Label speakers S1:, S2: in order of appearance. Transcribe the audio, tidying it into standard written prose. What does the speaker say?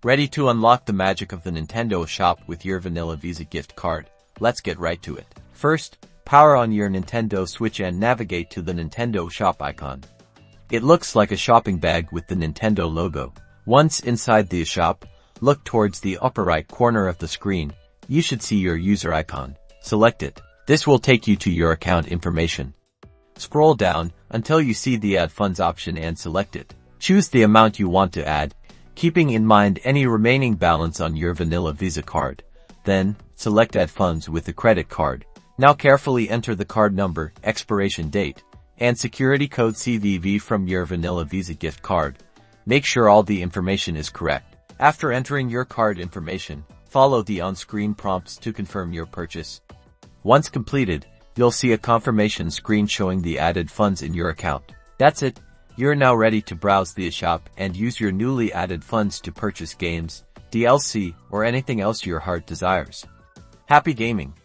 S1: Ready to unlock the magic of the Nintendo Shop with your vanilla Visa gift card? Let's get right to it. First, power on your Nintendo Switch and navigate to the Nintendo Shop icon. It looks like a shopping bag with the Nintendo logo. Once inside the shop, look towards the upper right corner of the screen. You should see your user icon. Select it. This will take you to your account information. Scroll down until you see the Add Funds option and select it. Choose the amount you want to add, keeping in mind any remaining balance on your vanilla Visa card. Then, select Add Funds with the credit card. Now carefully enter the card number, expiration date, and security code CVV from your vanilla Visa gift card. Make sure all the information is correct. After entering your card information, follow the on-screen prompts to confirm your purchase. Once completed, you'll see a confirmation screen showing the added funds in your account. That's it. You're now ready to browse the eShop and use your newly added funds to purchase games, DLC, or anything else your heart desires. Happy gaming!